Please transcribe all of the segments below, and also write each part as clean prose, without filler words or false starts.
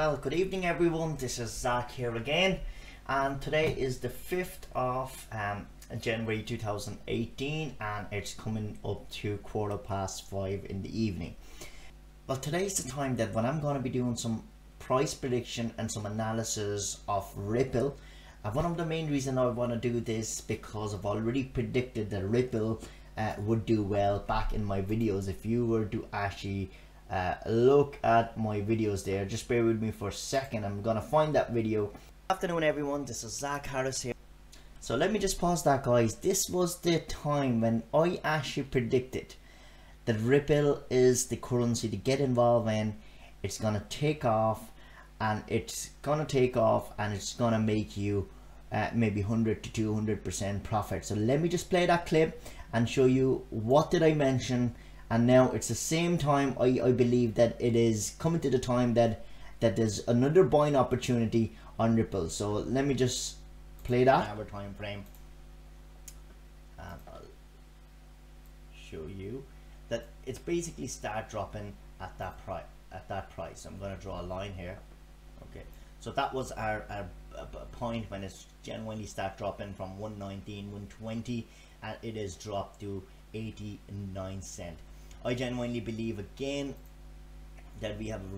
Well, good evening everyone, this is Zach here again, and today is the 5th of January 2018 and it's coming up to 5:15 in the evening. Well, today's the time that when I'm going to be doing some price prediction and some analysis of Ripple. One of the main reasons I want to do this because I've already predicted that Ripple would do well back in my videos. If you were to actually look at my videos there, just bear with me for a second, I'm gonna find that video. Good afternoon everyone, this is Zach Harris here. So let me just pause that, guys. This was the time when I actually predicted that Ripple is the currency to get involved in. It's gonna take off, and it's gonna make you maybe 100 to 200% profit. So let me just play that clip and show you what did I mention. And now it's the same time I believe that it is coming to the time that there's another buying opportunity on Ripple. So let me just play that hour time frame, and I'll show you that it's basically start dropping at that price. I'm going to draw a line here. Okay, so that was our point when it's genuinely start dropping from 119, 120, and it is dropped to 89 cents. I genuinely believe again that we have a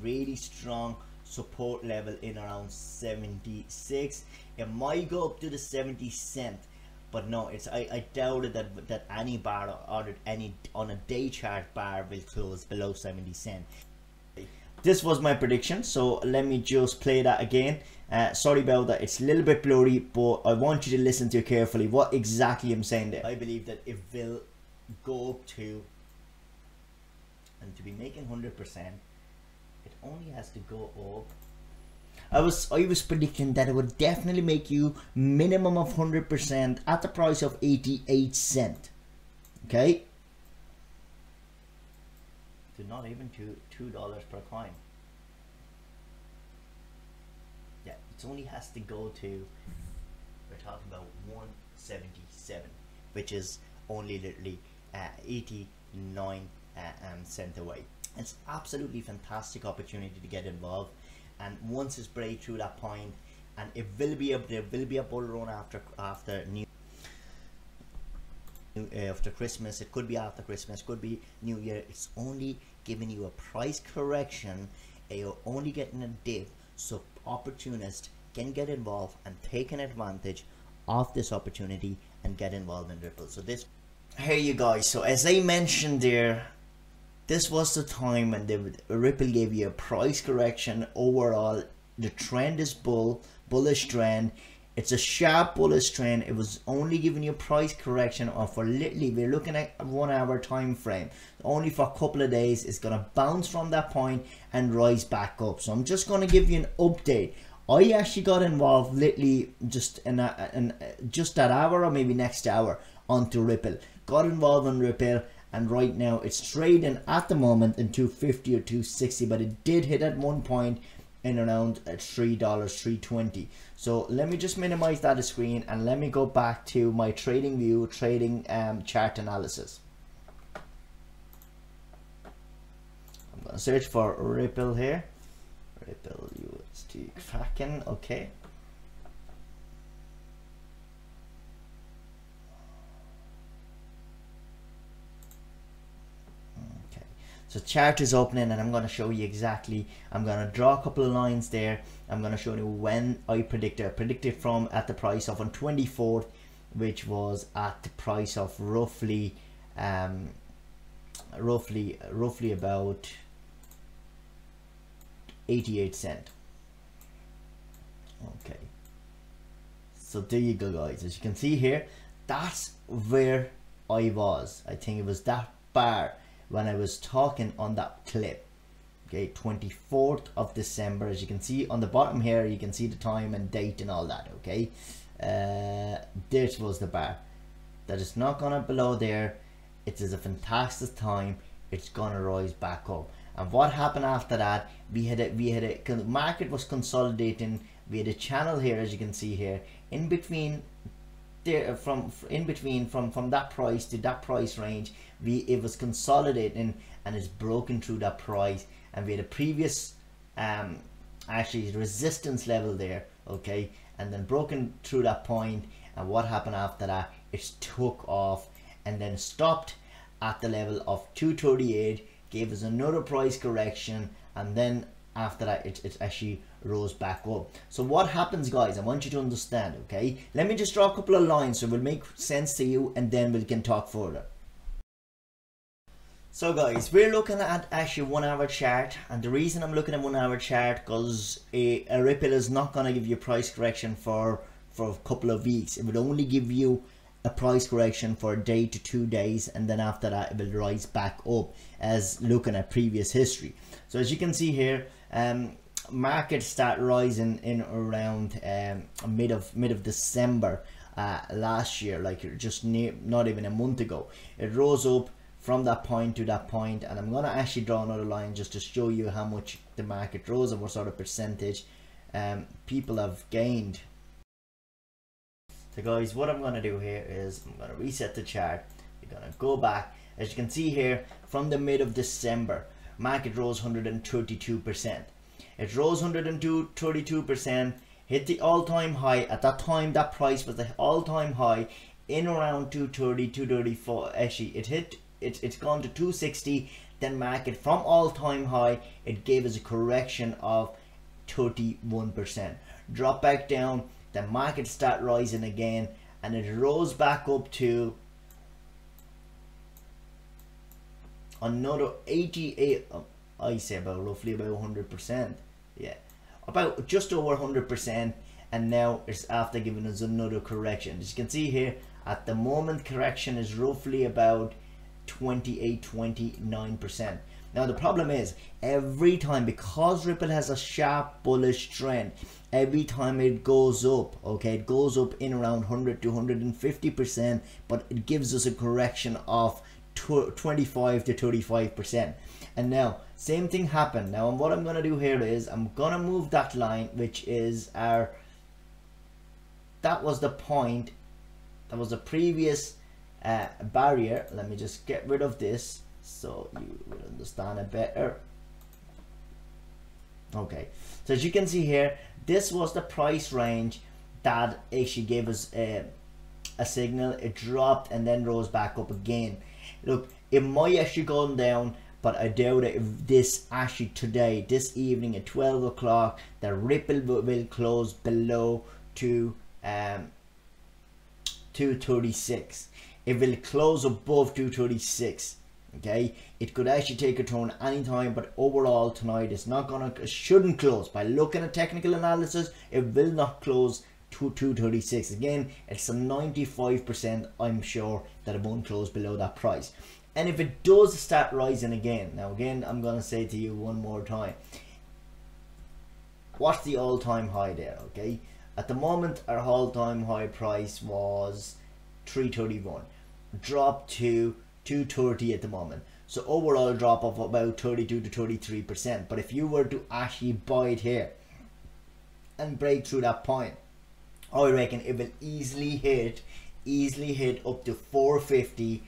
really strong support level in around 76. It might go up to the 70 cent, but no, it's I doubted that any bar or any on a day chart bar will close below 70 cent. This was my prediction, so let me just play that again. Sorry about that, it's a little bit blurry, but I want you to listen to carefully what exactly I'm saying there. I believe that it will go up to, and to be making 100%, it only has to go up. I was predicting that it would definitely make you minimum of 100% at the price of 88 cents. Okay, to not even $2 per coin. Yeah, it only has to go to, we're talking about 177, which is only literally 89 cent away. It's absolutely fantastic opportunity to get involved, and once it's break through that point, and it will be there will be a bull run after after Christmas. It could be after Christmas, could be New Year. It's only giving you a price correction, and you're only getting a dip, so opportunists can get involved and take an advantage of this opportunity and get involved in Ripple. So this, here you guys, so as I mentioned there, this was the time when Ripple gave you a price correction. Overall the trend is bullish trend. It's a sharp bullish trend. It was only giving you a price correction of, for literally, we're looking at a 1 hour time frame, only for a couple of days. It's gonna bounce from that point and rise back up. So I'm just gonna give you an update. I actually got involved literally just in just that hour or maybe next hour onto Ripple. Got involved in Ripple, and right now it's trading at the moment in 250 or 260, but it did hit at one point in around $3, $3.20. So let me just minimize that screen and let me go back to my trading view, chart analysis. I'm gonna search for Ripple here. Ripple USD Kraken. Okay. So chart is opening, and I'm going to show you exactly. I'm going to draw a couple of lines there. I'm going to show you when I predicted. I predicted from at the price of on 24th, which was at the price of roughly about 88 cents. Okay, so there you go, guys. As you can see here, that's where I was. I think it was that bar when I was talking on that clip. Okay, 24th of December. As you can see on the bottom here, you can see the time and date and all that. Okay, this was the bar that is not gonna below there. It is a fantastic time. It's gonna rise back up. And what happened after that, we had a market was consolidating. We had a channel here, as you can see here, in between there, from that price to that price range. It was consolidating, and it's broken through that price, and we had a previous actually resistance level there, okay, and then broken through that point. And what happened after that? It took off and then stopped at the level of 238, gave us another price correction, and then after that it actually rose back up. So what happens, guys, I want you to understand, okay? Let me just draw a couple of lines so it will make sense to you, and then we can talk further. So guys, we're looking at actually 1 hour chart, and the reason I'm looking at 1 hour chart because a Ripple is not going to give you a price correction for a couple of weeks. It would only give you a price correction for a day to 2 days, and then after that it will rise back up, as looking at previous history. So as you can see here, markets start rising in around mid of December last year, like just not even a month ago. It rose up from that point to that point, and I'm going to actually draw another line just to show you how much the market rose and what sort of percentage people have gained. So guys, what I'm going to do here is I'm going to reset the chart. You're going to go back. As you can see here, from the mid of December, market rose 132%. It rose 132%, hit the all-time high. At that time, that price was the all-time high in around 230, 234. Actually, it's gone to 260. Then market from all-time high, it gave us a correction of 31%. Drop back down, the market start rising again, and it rose back up to another 88. I say about roughly about 100%. Yeah, about just over 100%, and now it's after giving us another correction. As you can see here, at the moment correction is roughly about 29%. Now the problem is, every time, because Ripple has a sharp bullish trend, every time it goes up, okay, it goes up in around 100 to 150%, but it gives us a correction of 25 to 35%. And now same thing happened. Now what I'm going to do here is I'm going to move that line, which is that was the point, that was the previous barrier. Let me just get rid of this so you will understand it better. Okay, so as you can see here, this was the price range that actually gave us a signal. It dropped and then rose back up again. Look, it might actually go down, but I doubt it. If this actually today, this evening at 12 o'clock, the Ripple will close below 236. It will close above 236. Okay, it could actually take a turn anytime, but overall tonight it's not gonna, it shouldn't close. By looking at technical analysis, it will not close to 236. Again, it's a 95% I'm sure that it won't close below that price. And if it does start rising again, now again I'm gonna say to you one more time, what's the all-time high there? Okay, at the moment our all-time high price was 331, dropped to 230 at the moment, so overall drop of about 32 to 33%. But if you were to actually buy it here and break through that point, I reckon it will easily hit up to 450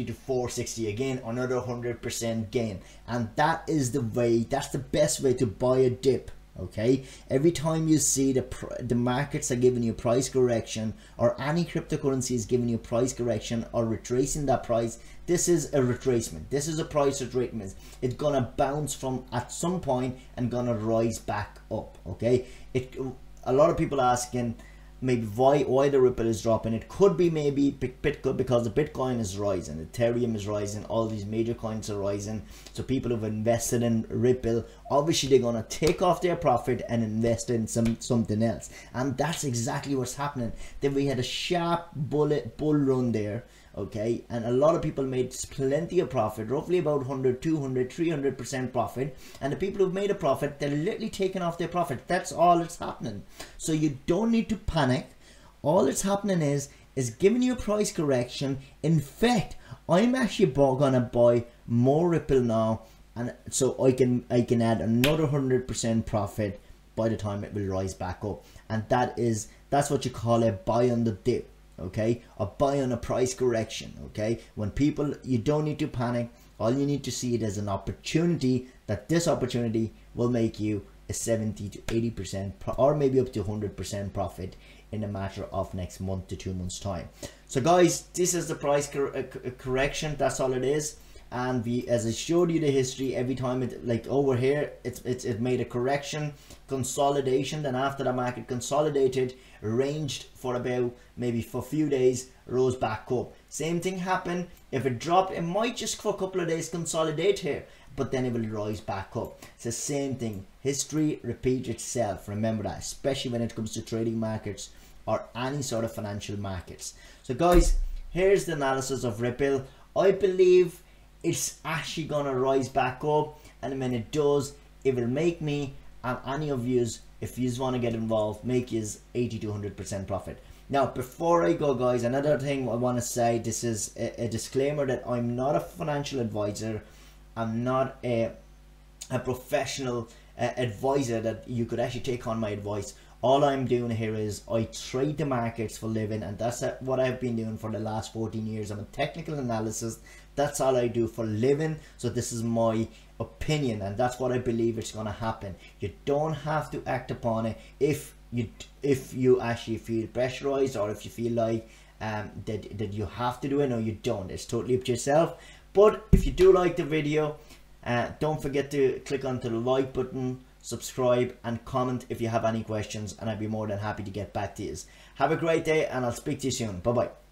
to 460 again, another 100% gain. And that is the way, that's the best way to buy a dip. Okay, every time you see the markets are giving you price correction, or any cryptocurrency is giving you price correction or retracing that price, this is a retracement. This is a price retracement. It's gonna bounce from at some point and gonna rise back up. Okay, a lot of people asking maybe why the Ripple is dropping. It could be maybe Bitcoin, because the Bitcoin is rising, Ethereum is rising, all these major coins are rising. So people who've invested in Ripple, obviously they're gonna take off their profit and invest in something else, and that's exactly what's happening. Then we had a sharp bull run there, okay, and a lot of people made plenty of profit, roughly about 100, 200, 300% profit, and the people who've made a profit, they're literally taking off their profit. That's all that's happening. So you don't need to panic. All that's happening is giving you a price correction. In fact, I'm actually gonna buy more Ripple now, and so I can add another 100% profit by the time it will rise back up. And that's what you call a buy on the dip. Okay, a buy on a price correction. Okay, when people, you don't need to panic. All you need to see it as an opportunity, that this opportunity will make you a 70 to 80% or maybe up to 100% profit in a matter of next month to 2 months time. So guys, this is the price correction. That's all it is. And as I showed you the history, every time it, like over here, it made a correction, consolidation, then after the market consolidated, ranged for about maybe for a few days, rose back up. Same thing happened. If it dropped, it might just for a couple of days consolidate here, but then it will rise back up. It's the same thing. History repeats itself. Remember that, especially when it comes to trading markets or any sort of financial markets. So guys, here's the analysis of Ripple. I believe it's actually gonna rise back up, and when it does, it will make me and any of yous, if you want to get involved, make yous 80 to 100% profit. Now before I go guys, another thing I want to say, this is a disclaimer that I'm not a financial advisor. I'm not a professional advisor that you could actually take on my advice. All I'm doing here is I trade the markets for a living, and that's what I've been doing for the last 14 years. I'm a technical analyst. That's all I do for a living. So this is my opinion, and that's what I believe it's going to happen. You don't have to act upon it if you actually feel pressurized, or if you feel like that you have to do it. No, you don't. It's totally up to yourself. But if you do like the video, don't forget to click onto the like button, subscribe, and comment if you have any questions, and I'd be more than happy to get back to you. Have a great day, and I'll speak to you soon. Bye bye.